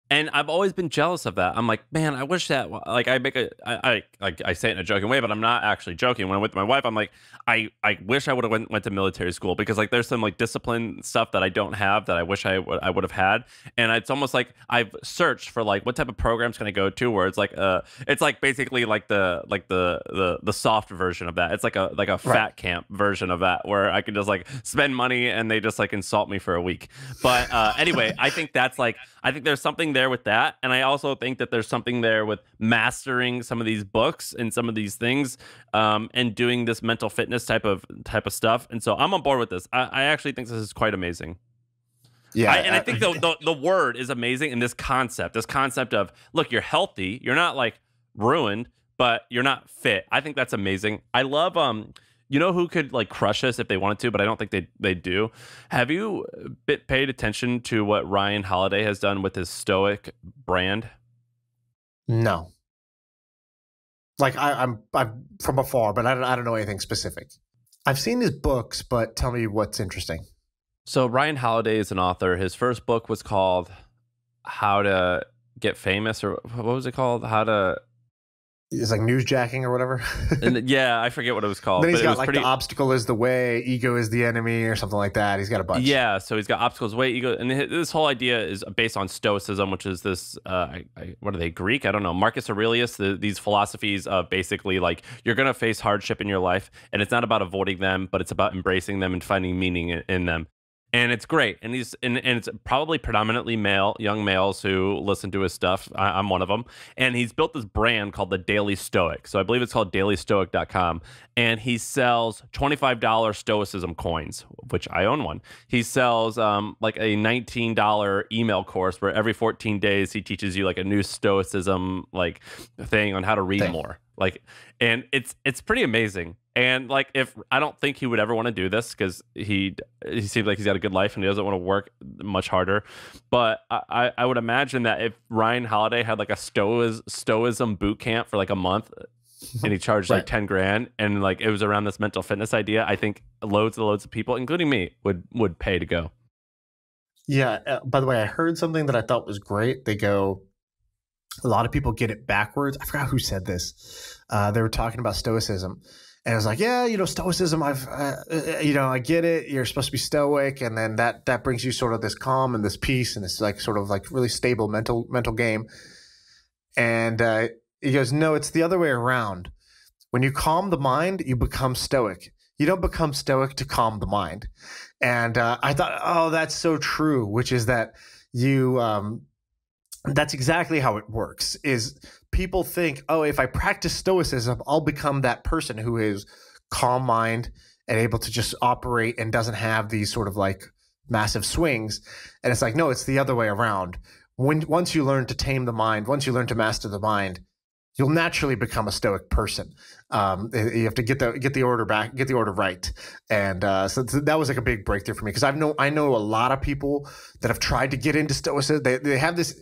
And I've always been jealous of that. I'm like, man, I wish that, like, I say it in a joking way, but I'm not actually joking. When I'm with my wife, I'm like, I wish I would have went to military school, because like there's some like discipline stuff that I don't have that I wish I would have had. And it's almost like I've searched for like what type of programs can I go to, where it's like basically like the soft version of that. It's like a fat camp version of that, where I can just like spend money and they just like insult me for a week. But anyway, I think there's something there with that, and I also think that there's something there with mastering some of these books and some of these things, and doing this mental fitness type of stuff. And so I'm on board with this. I actually think this is quite amazing. Yeah, I think the word is amazing, and this concept of, look, you're healthy, you're not like ruined, but you're not fit. I think that's amazing. I love who could like crush us if they wanted to, but I don't think they do. Have you paid attention to what Ryan Holiday has done with his Stoic brand? No. Like I'm from afar, but I don't know anything specific. I've seen his books, but tell me what's interesting. So Ryan Holiday is an author. His first book was called How to Get Famous, or what was it called? It's like newsjacking or whatever. And yeah, I forget what it was called. Then he's got like the obstacle is the way, ego is the enemy, or something like that. He's got a bunch. Yeah, so he's got obstacles, way, ego, and this whole idea is based on Stoicism, which is this. What are they, Greek? I don't know. Marcus Aurelius. These philosophies of basically like you're gonna face hardship in your life, and it's not about avoiding them, but it's about embracing them and finding meaning in them. and it's great. And and it's probably predominantly young males who listen to his stuff. I'm one of them. And he's built this brand called the Daily Stoic. So I believe it's called dailystoic.com. And he sells $25 Stoicism coins, which I own one. He sells like a $19 email course where every 14 days he teaches you like a new Stoicism like thing on how to read more. Like, and it's pretty amazing. And like, if I don't think he would ever want to do this because he seems like he's got a good life and he doesn't want to work much harder. But I would imagine that if Ryan Holiday had like a Stoicism boot camp for like a month and he charged like 10 grand and like it was around this mental fitness idea, I think loads of people, including me, would pay to go. Yeah. By the way, I heard something that I thought was great. They go, a lot of people get it backwards. I forgot who said this. They were talking about Stoicism. And I was like, yeah, Stoicism, I get it. You're supposed to be stoic. And then that brings you sort of this calm and this peace and this like sort of like really stable mental game. And he goes, no, it's the other way around. When you calm the mind, you become stoic. You don't become stoic to calm the mind. And I thought, oh, that's so true, which is that that's exactly how it works. Is people think, oh, if I practice stoicism, I'll become that person who is calm mind and able to just operate and doesn't have these sort of like massive swings. And it's like, no, it's the other way around. Once you learn to tame the mind, once you learn to master the mind, you'll naturally become a stoic person. You have to get the order right. And so that was like a big breakthrough for me because I know a lot of people that have tried to get into stoicism. They have this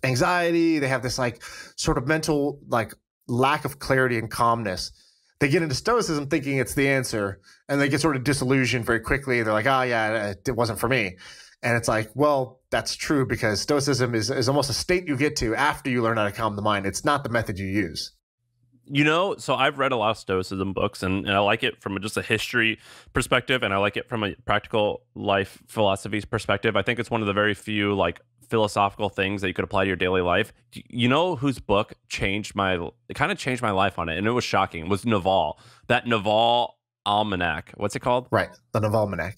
anxiety, they have this like sort of mental like lack of clarity and calmness. They get into stoicism thinking it's the answer and they get sort of disillusioned very quickly. They're like, oh yeah, it wasn't for me. And it's like, well, that's true because stoicism is almost a state you get to after you learn how to calm the mind. It's not the method you use. So I've read a lot of Stoicism books and I like it from just a history perspective and I like it from a practical life philosophy perspective. I think it's one of the very few like philosophical things that you could apply to your daily life. You know whose book changed my life on it, and it was shocking. It was Naval. That Naval Almanac. What's it called? Right, the Naval Almanac.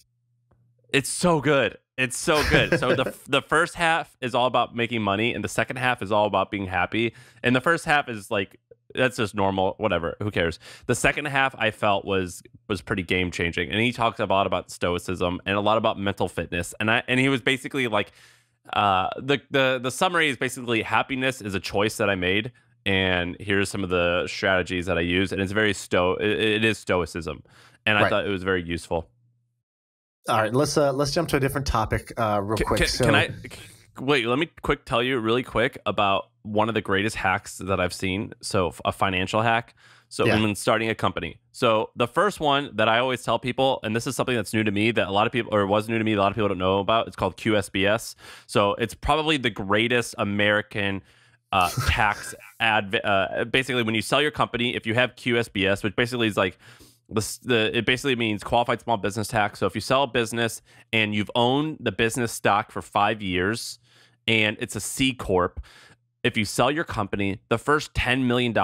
It's so good. It's so good. So the first half is all about making money, and the second half is all about being happy. And the first half is like that's just normal, whatever. Who cares? The second half I felt was pretty game changing, and he talks a lot about stoicism and a lot about mental fitness. And he was basically like. The summary is basically happiness is a choice that I made, and here's some of the strategies that I use, and it's very it is stoicism, and I thought it was very useful. All right, let's jump to a different topic real quick. Can I wait? Let me tell you really quick about one of the greatest hacks that I've seen. So a financial hack. So when starting a company. So the first one that I always tell people, and this is something that's new to me that a lot of people, or was new to me, a lot of people don't know about. It's called QSBS. So it's probably the greatest American tax basically, when you sell your company, if you have QSBS, which basically is like it basically means qualified small business tax. So if you sell a business and you've owned the business stock for 5 years and it's a C corp. If you sell your company, the first $10 million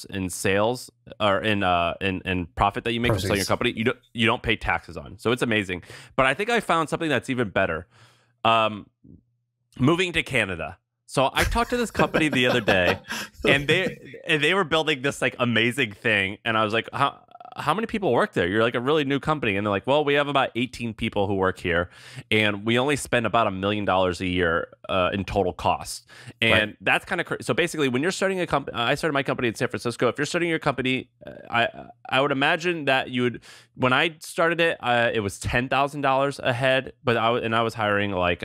in sales or in profit that you make from selling your company, you don't pay taxes on. So it's amazing. But I think I found something that's even better. Moving to Canada. So I talked to this company the other day, and they were building this like amazing thing, and I was like, how many people work there? You're like a really new company. And they're like, well, we have about 18 people who work here, and we only spend about $1 million a year in total costs. And that's kind of crazy. So basically, when you're starting a company, I started my company in San Francisco. If you're starting your company, I would imagine that you would. When I started it, it was $10,000 a head, but I was hiring like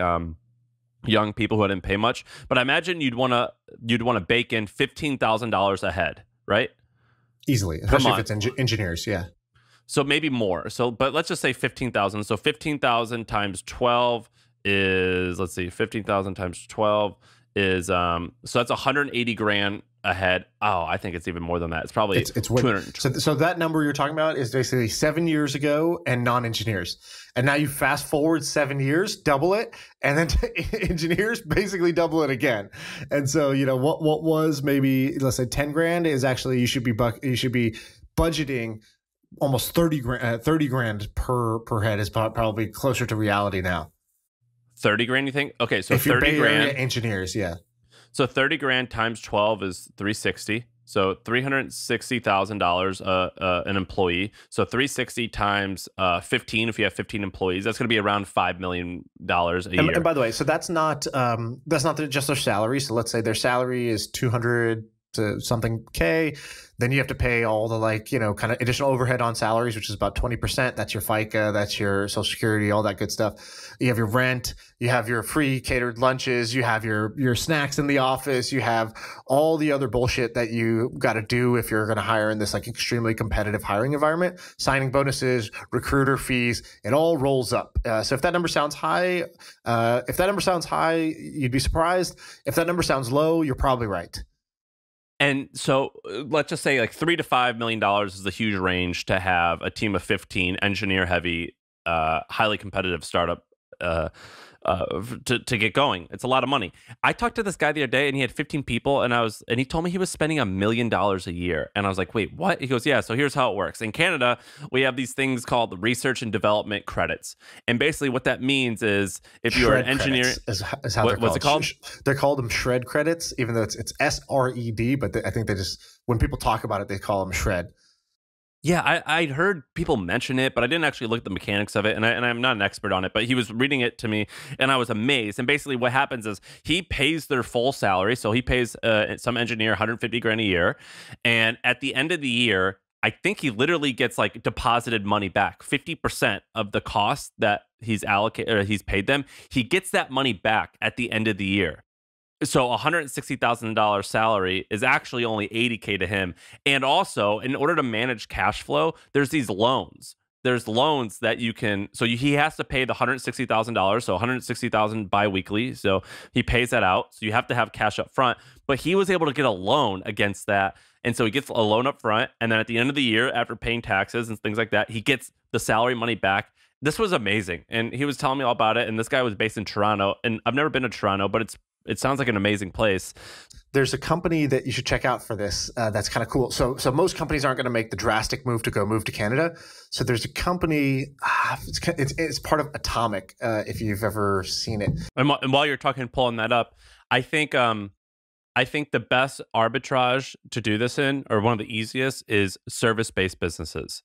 young people who didn't pay much. But I imagine you'd want to bake in $15,000 a head, right? Easily, especially if it's engineers, yeah. So maybe more. So, but let's just say 15,000. So 15,000 times 12 is, let's see, 15,000 times 12 is so that's 180 grand a head. Oh, I think it's even more than that. It's probably it's 200. So that number you're talking about is basically 7 years ago and non-engineers. And now you fast forward 7 years, double it, and then engineers basically double it again. And so, what was maybe, let's say 10 grand is actually you should be budgeting almost 30 grand per head is probably closer to reality now. 30 grand, you think? Okay, so if you're 30 Bay grand Area engineers, yeah. So 30 grand times 12 is 360. So $360,000 an employee. So 360 times 15, if you have 15 employees, that's going to be around $5 million a year. And by the way, so that's not just their salary. So let's say their salary is 200 to something K. Then you have to pay all the kind of additional overhead on salaries, which is about 20%. That's your FICA, that's your Social Security, all that good stuff. You have your rent, you have your free catered lunches, you have your snacks in the office, you have all the other bullshit that you got to do if you're going to hire in this extremely competitive hiring environment. Signing bonuses, recruiter fees, it all rolls up. So if that number sounds high, you'd be surprised. If that number sounds low, you're probably right. And so let's just say $3 to $5 million is the huge range to have a team of 15 engineer heavy, highly competitive startup to get going. It's a lot of money. I talked to this guy the other day and he had 15 people and he told me he was spending $1 million a year. And I was like, wait, what? He goes, yeah, so here's how it works. In Canada, we have these things called research and development credits. And basically what that means is if you're an engineer, is how what's it called? They call them SRED credits, even though it's SRED, but I think when people talk about it, they call them SRED. Yeah, I'd heard people mention it, but I didn't actually look at the mechanics of it, and I'm not an expert on it, but he was reading it to me, and I was amazed. And basically what happens is he pays their full salary, so he pays some engineer 150 grand a year, and at the end of the year, I think he literally gets deposited money back, 50% of the cost that he's allocated or he's paid them. He gets that money back at the end of the year. So $160,000 salary is actually only $80K to him. And also, in order to manage cash flow, there's these loans. There's loans that you can, so he has to pay the $160,000, so $160,000 biweekly. So he pays that out. So you have to have cash up front. But he was able to get a loan against that. And so he gets a loan up front. And then at the end of the year, after paying taxes and things like that, he gets the salary money back. This was amazing. And he was telling me all about it. And this guy was based in Toronto. And I've never been to Toronto, but it sounds like an amazing place. There's a company that you should check out for this. That's kind of cool. So most companies aren't going to make the drastic move to Canada. So there's a company. It's part of Atomic. If you've ever seen it. And while you're pulling that up, I think the best arbitrage to do this in, or one of the easiest, is service-based businesses.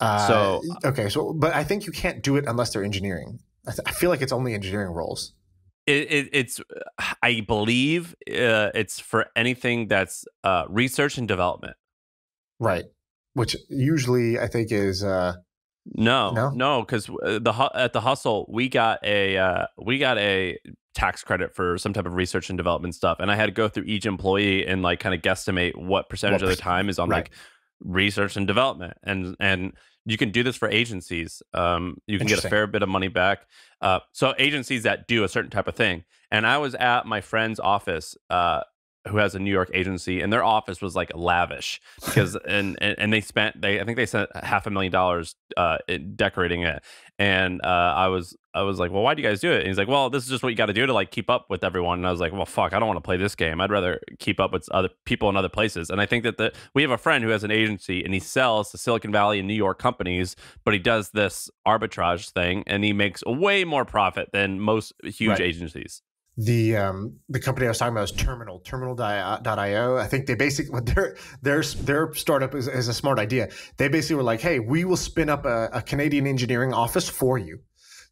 But I think you can't do it unless they're engineering. I feel like it's only engineering roles. I believe it's for anything that's research and development, right? Which usually I think is no, because at the Hustle we got a tax credit for some type of research and development stuff, and I had to go through each employee and kind of guesstimate what percentage of the time is on research and development, and you can do this for agencies. You can get a fair bit of money back. So agencies that do a certain type of thing. And I was at my friend's office, who has a New York agency, and their office was lavish because and I think they spent $500,000 in decorating it. And I was like, well, why do you guys do it? And he's like, well, this is just what you got to do to keep up with everyone. And I was like, well, fuck, I don't want to play this game. I'd rather keep up with other people in other places. And I think that we have a friend who has an agency and he sells to Silicon Valley and New York companies, but he does this arbitrage thing and he makes way more profit than most huge agencies. The company I was talking about is terminal.io. I think they basically, their startup is a smart idea. They basically were like, hey, we will spin up a Canadian engineering office for you.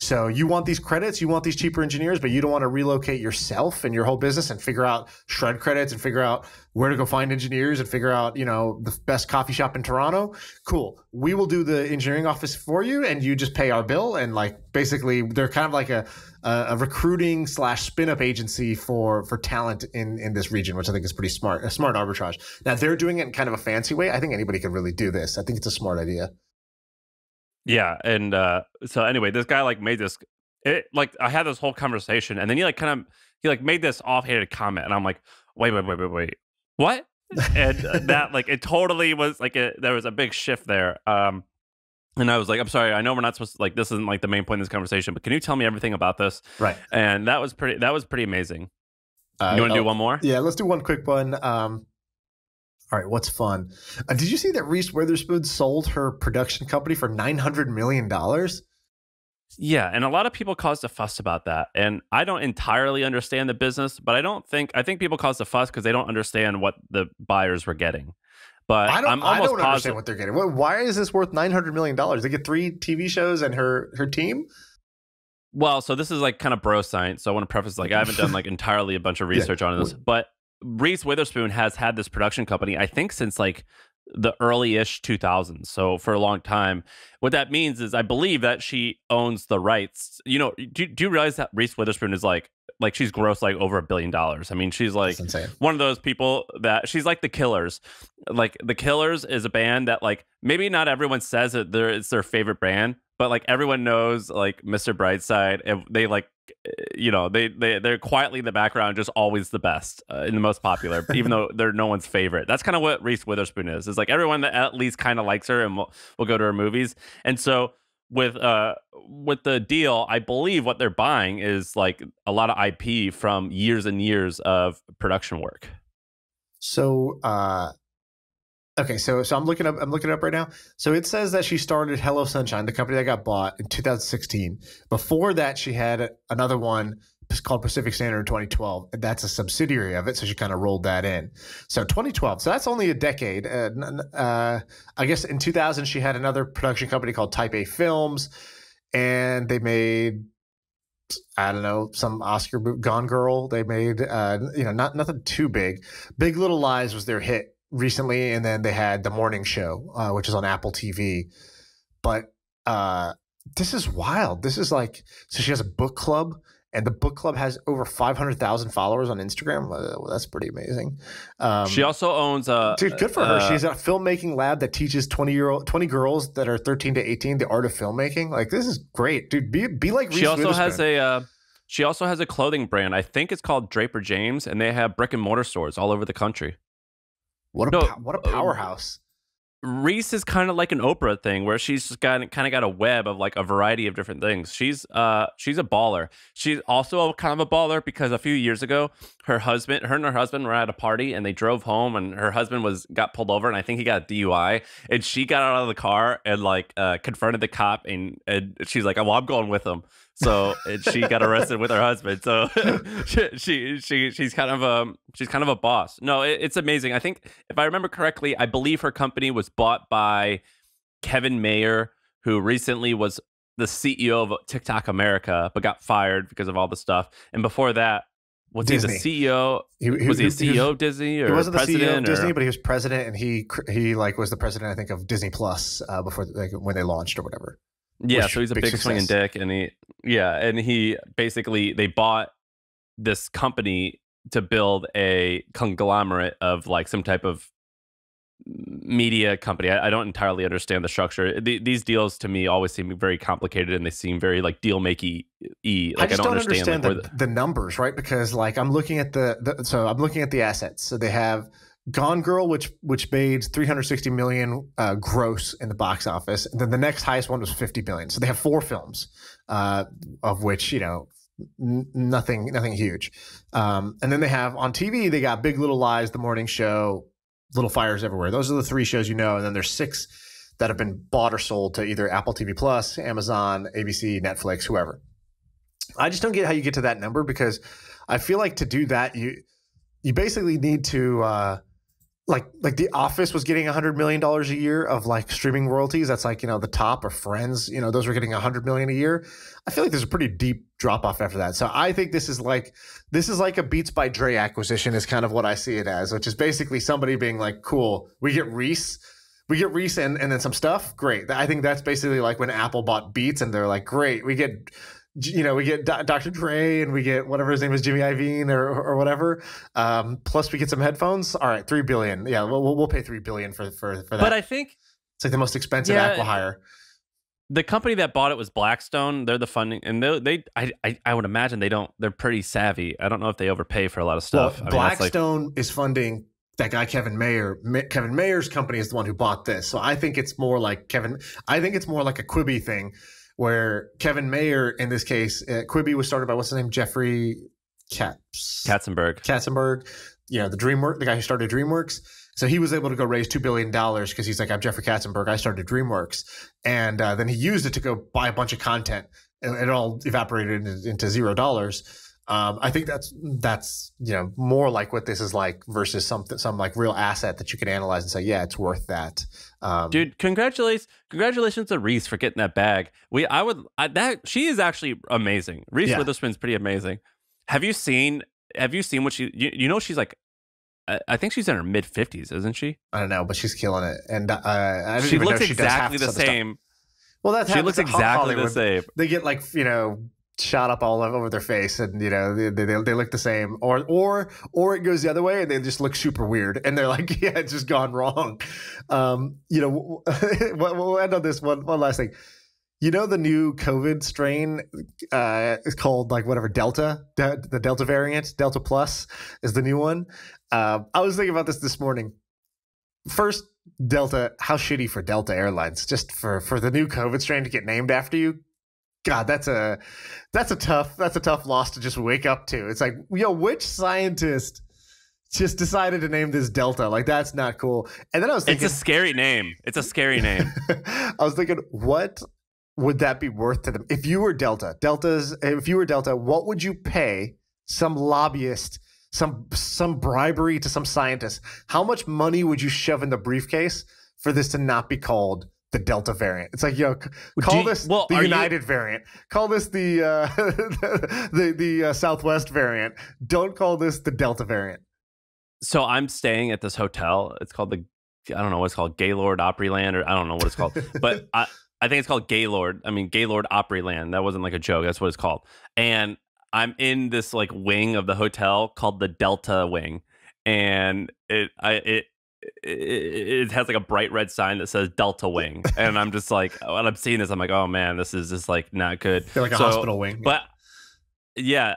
So you want these credits, you want these cheaper engineers, but you don't want to relocate yourself and your whole business and figure out SRED credits and figure out where to go find engineers and figure out, the best coffee shop in Toronto. Cool. We will do the engineering office for you and you just pay our bill. And basically they're kind of like a recruiting / spin-up agency for talent in this region, which I think is pretty smart, a smart arbitrage. Now they're doing it in kind of a fancy way. I think anybody could really do this. I think it's a smart idea. Yeah, and so anyway, this guy made this. I had this whole conversation, and then he made this offhanded comment, and I'm like, wait, what? And that it totally was there was a big shift there. And I was like, I'm sorry, I know we're not supposed to this isn't the main point of this conversation, but can you tell me everything about this? Right. And that was pretty amazing. You want to do one more? Yeah, let's do one quick one. All right, what's fun? Did you see that Reese Witherspoon sold her production company for $900 million? Yeah, and a lot of people caused a fuss about that. And I don't entirely understand the business, but I think people caused a fuss because they don't understand what the buyers were getting. But I don't positive. understand what they're getting. Why is this worth $900 million? They get 3 TV shows and her team? Well, so this is like kind of bro science. So I want to preface, like, I haven't done like entirely a bunch of research on this, but Reese Witherspoon has had this production company, I think, since like the early-ish 2000s, so for a long time. What that means is I believe that she owns the rights. You know, do you realize that Reese Witherspoon is like she's grossed like over $1 billion? I mean, she's like one of those people that she's like the Killers. Like the Killers is a band that like maybe not everyone says that it's their favorite band, but like everyone knows like Mr. Brightside, and they like, you know, they're quietly in the background, just always the best and the most popular, even though they're no one's favorite. That's kind of what Reese Witherspoon is. It's like everyone that at least kind of likes her and will go to her movies. And so with the deal, I believe what they're buying is like a lot of IP from years and years of production work. So okay, so I'm looking up right now. So it says that she started Hello Sunshine, the company that got bought, in 2016. Before that, she had another one called Pacific Standard in 2012, and that's a subsidiary of it. So she kind of rolled that in. So 2012. So that's only a decade. I guess in 2000 she had another production company called Type A Films, and they made, I don't know, some Oscar Gone Girl. They made nothing too big. Big Little Lies was their hit recently, and then they had The Morning Show, which is on Apple TV. But this is wild. This is like, so she has a book club, and the book club has over 500,000 followers on Instagram. Well, that's pretty amazing. She also owns dude, good for her. She's a filmmaking lab that teaches 20 girls that are 13 to 18 the art of filmmaking. Like, this is great, dude. Be like Reese Witherspoon. She also has a clothing brand. I think it's called Draper James, and they have brick and mortar stores all over the country. What a powerhouse. Reese is kind of like an Oprah thing, where she's just got a web of like a variety of different things. She's a baller. She's also kind of a baller because a few years ago, her and her husband were at a party, and they drove home, and her husband got pulled over, and I think he got a DUI, and she got out of the car and like confronted the cop, and she's like, "Well, I'm going with him." So she got arrested with her husband. So she's kind of a boss. No, it's amazing. I think if I remember correctly, I believe her company was bought by Kevin Mayer, who recently was the CEO of TikTok America, but got fired because of all the stuff. And before that, was Disney. He the CEO? Was he a CEO of Disney, or he wasn't president? The CEO of Disney, but he was president, and he like was the president, I think, of Disney Plus before, like, when they launched or whatever. Yeah, so he's a big swinging dick, and he basically, they bought this company to build a conglomerate of like some type of media company. I don't entirely understand the structure. These deals to me always seem very complicated, and they seem very like deal makey. Like, I just don't understand the numbers, right? Because like I'm looking at I'm looking at the assets. So they have Gone Girl, which made $360 million gross in the box office, and then the next highest one was $50 million. So they have 4 films, of which, you know, nothing huge. And then they have on TV, they got Big Little Lies, The Morning Show, Little Fires Everywhere. Those are the 3 shows, you know, and then there's 6 that have been bought or sold to either Apple TV Plus, Amazon, ABC, Netflix, whoever. I just don't get how you get to that number, because I feel like to do that, you basically need to like The Office was getting $100 million a year of like streaming royalties. That's like, you know, the top, or Friends, you know, those were getting $100 million a year. I feel like there's a pretty deep drop off after that. So I think this is like a Beats by Dre acquisition is kind of what I see it as, which is basically somebody being like, cool, we get Reese and then some stuff. Great. I think that's basically like when Apple bought Beats, and they're like, great, we get Dr. Dre, and we get whatever his name is, Jimmy Iovine or whatever. Plus we get some headphones. All right, $3 billion. Yeah, we'll pay $3 billion for that. But I think it's like the most expensive acqui-hire. The company that bought it was Blackstone. They're the funding, and I would imagine they're pretty savvy. I don't know if they overpay for a lot of stuff. Well, Blackstone is funding that guy Kevin Mayer. Kevin Mayer's company is the one who bought this. So I think it's more like I think it's more like a Quibi thing, where Kevin Mayer, in this case, Quibi was started by, what's his name? Jeffrey Katzenberg. the guy who started DreamWorks. So he was able to go raise $2 billion because he's like, I'm Jeffrey Katzenberg. I started DreamWorks. And then he used it to go buy a bunch of content. And it all evaporated into $0. I think that's more like what this is like versus some like real asset that you can analyze and say, yeah, it's worth that. Dude, congratulations to Reese for getting that bag. She is actually amazing. Reese Witherspoon's pretty amazing. Have you seen what she? She's like, I think she's in her mid 50s, isn't she? I don't know, but she's killing it, and she looks exactly the same. Well, she looks exactly the same. They get like shot up all over their face, and they look the same, or it goes the other way, and they just look super weird, and they're like, yeah, it's just gone wrong. We'll end on this one last thing. The new COVID strain is called like whatever Delta, the Delta variant, Delta Plus is the new one. I was thinking about this morning. First, Delta, how shitty for Delta Airlines, just for the new COVID strain to get named after you. God, that's a tough loss to just wake up to. It's like, which scientist just decided to name this Delta? Like, that's not cool. And then I was thinking, it's a scary name. I was thinking, what would that be worth to them if you were Delta? If you were Delta, what would you pay some lobbyist, some bribery to some scientist? How much money would you shove in the briefcase for this to not be called the Delta variant? It's like, call this the United variant. Call this the Southwest variant. Don't call this the Delta variant. So I'm staying at this hotel. It's called I don't know what it's called, Gaylord Opryland, or I don't know what it's called, but I think it's called Gaylord. I mean, Gaylord Opryland. That wasn't like a joke. That's what it's called. And I'm in this like wing of the hotel called the Delta wing, and it has like a bright red sign that says Delta Wing, and I'm just like, when I'm seeing this, I'm like, oh man, this is just like not good. They're like a hospital wing. But yeah,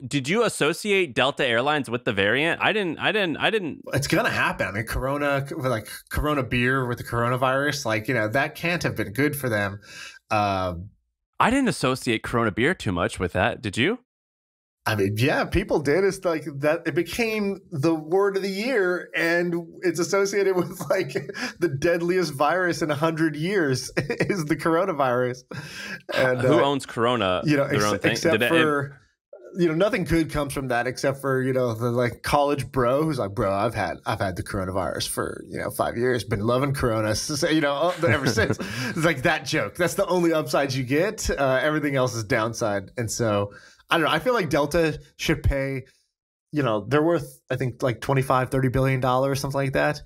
did you associate Delta Airlines with the variant? I didn't. It's gonna happen. I mean, Corona beer with the coronavirus, like, that can't have been good for them. I didn't associate Corona beer too much with that. Did you? I mean, yeah, people did. It's like that. It became the word of the year, and it's associated with like the deadliest virus in 100 years is the coronavirus. And who owns Corona? Their own thing? Except for nothing good comes from that, except for the like college bro who's like, bro, I've had the coronavirus for 5 years, been loving Corona, ever since. It's like that joke. That's the only upside you get. Everything else is downside, and so. I don't know. I feel like Delta should pay, they're worth, I think, like $25-30 billion, something like that.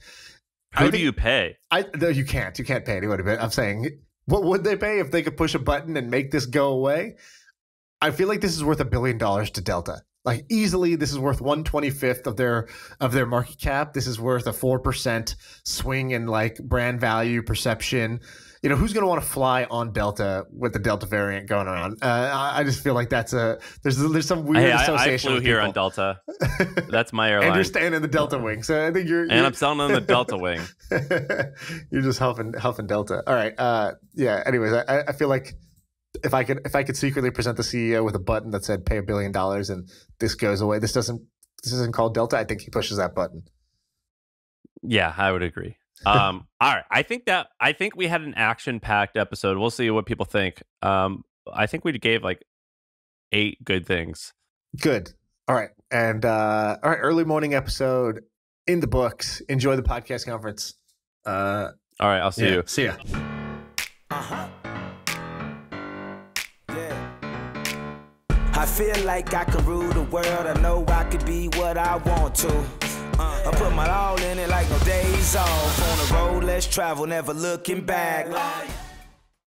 Who do you pay? You can't pay anyone. But I'm saying, what would they pay if they could push a button and make this go away? I feel like this is worth $1 billion to Delta. Like easily, this is worth 1/25th of their market cap. This is worth a 4% swing in like brand value perception. Who's going to want to fly on Delta with the Delta variant going around? I just feel like there's some weird association. I flew here on Delta. That's my airline. And you're staying in the Delta wing, so I think I'm selling on the Delta wing. You're just huffing Delta. All right. Yeah. Anyways, I feel like if I could secretly present the CEO with a button that said pay $1 billion and this goes away, this isn't called Delta, I think he pushes that button. Yeah, I would agree. All right. I think we had an action-packed episode. We'll see what people think. I think we gave like 8 good things. Good. All right. And all right, early morning episode in the books. Enjoy the podcast conference. All right, I'll see you. See ya. I feel like I can rule the world. I know I could be what I want to. I put my all in it like no days off. On the road, let's travel, never looking back.